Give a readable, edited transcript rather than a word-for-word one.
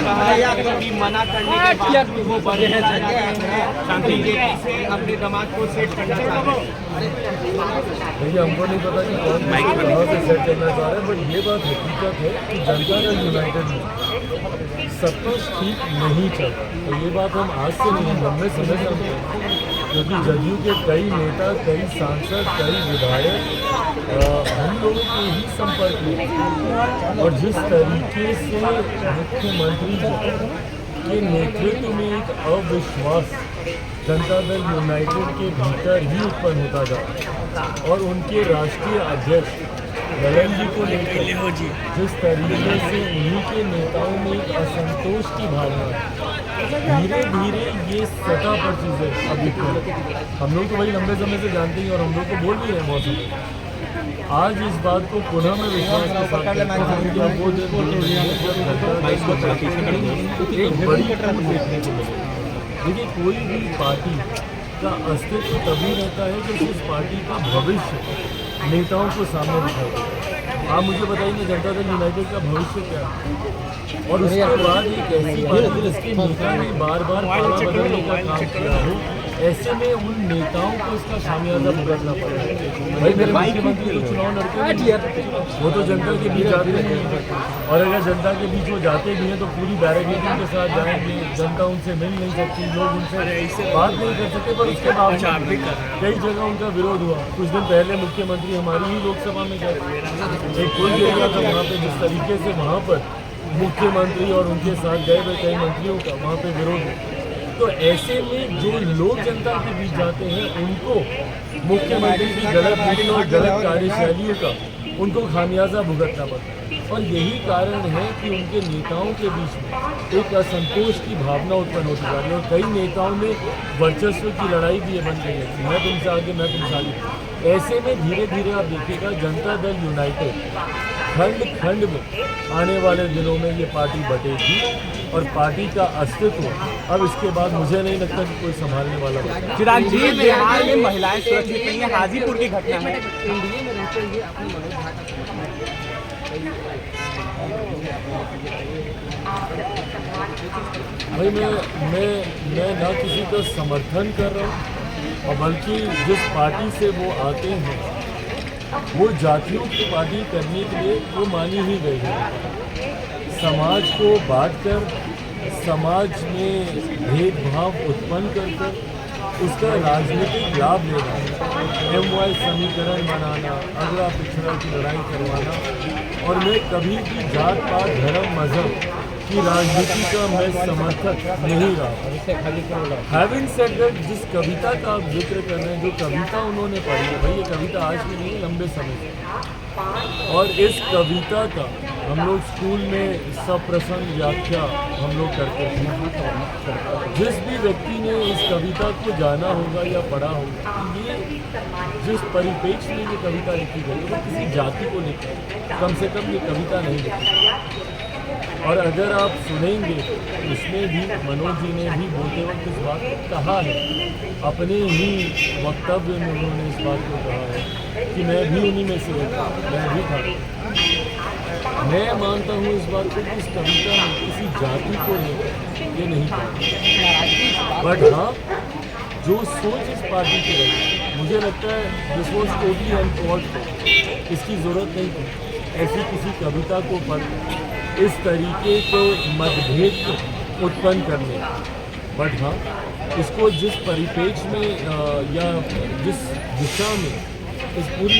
कहा कि मना करने के बाद वो बड़े हैं शांति से अपने दामाद को सेट करना चाहते हैं। देखिए, हमको नहीं पता कि कौन कहाँ से सेट करना चाह रहे हैं, बट ये बात हकीकत है कि जनता दल यूनाइटेड में सब कुछ ठीक नहीं चल रहा। तो ये बात हम आज से नहीं, लंबे समय से हम, क्योंकि जदयू के कई नेता, कई सांसद, कई विधायक हम लोगों के ही संपर्क में, और जिस तरीके से मुख्यमंत्री के नेतृत्व में एक अविश्वास जनता दल यूनाइटेड के भीतर ही उत्पन्न होता जाता, और उनके राष्ट्रीय अध्यक्ष ललन जी को लेकर जिस तरीके से उन्हीं के नेताओं में एक असंतोष की भावना, धीरे धीरे ये सतह पर चीज़ें अभी हम लोग तो भाई लंबे समय से जानते हैं और हम लोग तो बोल भी रहे हैं मौसम। आज इस बात को पुनः में विश्वास के साथ देखिए, कोई भी पार्टी का अस्तित्व तभी रहता है जब उस पार्टी का भविष्य नेताओं को सामने दिखाई देता है। आप मुझे बताइए ना, जनता दल यूनाइटेड का भविष्य क्या है? और उसके बाद एक ऐसी पार्टी जिसके नेता ने बार बार पाला बदलने का काम किया हो, ऐसे में उन नेताओं को इसका खामियाजा भुगतना पड़ा। भाई मेरे मुख्यमंत्री तो चुनाव लड़ते हैं, वो तो जनता के बीच आते हैं, और अगर जनता के बीच वो जाते भी हैं तो पूरी बैरिकेडिंग के साथ जाएंगे, जनता उनसे मिल नहीं सकती, लोग उनसे बात नहीं कर सकते। पर उसके बावजूद कई जगह उनका विरोध हुआ। कुछ दिन पहले मुख्यमंत्री हमारी ही लोकसभा में गए, एक पुल एरिया था वहाँ पे, जिस तरीके से वहाँ पर मुख्यमंत्री और उनके साथ गए हुए कई मंत्रियों का वहाँ पे विरोध है। तो ऐसे में जो लोग जनता के बीच जाते हैं उनको मुख्यमंत्री की गलत नीति और गलत कार्यशैलियों का उनको खामियाजा भुगतना पड़ता है। और यही कारण है कि उनके नेताओं के बीच में एक असंतोष की भावना उत्पन्न होती जा रही है, और कई नेताओं में वर्चस्व की लड़ाई भी बन गई है, मैं तुमसे आगे, मैं तुमसे आगे। ऐसे में धीरे धीरे आप देखिएगा जनता दल यूनाइटेड खंड खंड में आने वाले दिनों में ये पार्टी बटेगी, और पार्टी का अस्तित्व अब इसके बाद मुझे नहीं लगता कि कोई संभालने वाला होगा। चिराग जी, बिहार में महिलाएं सुरक्षित नहीं है, हाजीपुर की घटना है। एनडीए में रहते हुए अपनी भाई मैं ना किसी का समर्थन कर रहा हूँ, और बल्कि जिस पार्टी से वो आते हैं वो जातियों की पार्टी करने के लिए वो मानी ही गई है। समाज को बांटकर, समाज में भेदभाव उत्पन्न कर उसका राजनीतिक लाभ लेना, MY समीकरण बनाना, अगला पिछड़ा की लड़ाई करवाना, और मैं कभी भी जात पात धर्म मजहब की राजनीति का मैं समर्थक नहीं रहा। हैविंग सेड दैट, जिस कविता का आप जिक्र कर रहे हैं, जो कविता उन्होंने पढ़ी है, भाई ये कविता आज की नहीं, लंबे समय से, और इस कविता का हम लोग स्कूल में सप्रसंग व्याख्या हम लोग करते हैं। जिस भी व्यक्ति ने इस कविता को जाना होगा या पढ़ा होगा, ये जिस परिप्रेक्ष्य में ये कविता लिखी गई है वो किसी जाति को लेकर कम से कम ये कविता नहीं लिखी। और अगर आप सुनेंगे उसमें भी मनोज जी ने भी बोलते वक्त इस बात को कहा है, अपने ही वक्तव्य में उन्होंने इस बात को कहा है कि मैं भी उन्हीं में से रहता हूँ, मैं भी था। मैं मानता हूँ इस बात को कि इस कविता में किसी जाति को लेकर ये नहीं कहा, बट हाँ जो सोच इस पार्टी की रही, मुझे लगता है दिस वॉज टोटली अनफॉर्ड, इसकी ज़रूरत नहीं थी ऐसी किसी कविता को पढ़ इस तरीके के मतभेद उत्पन्न करने। बट हाँ, इसको जिस परिप्रेक्ष्य में या जिस दिशा में इस पूरी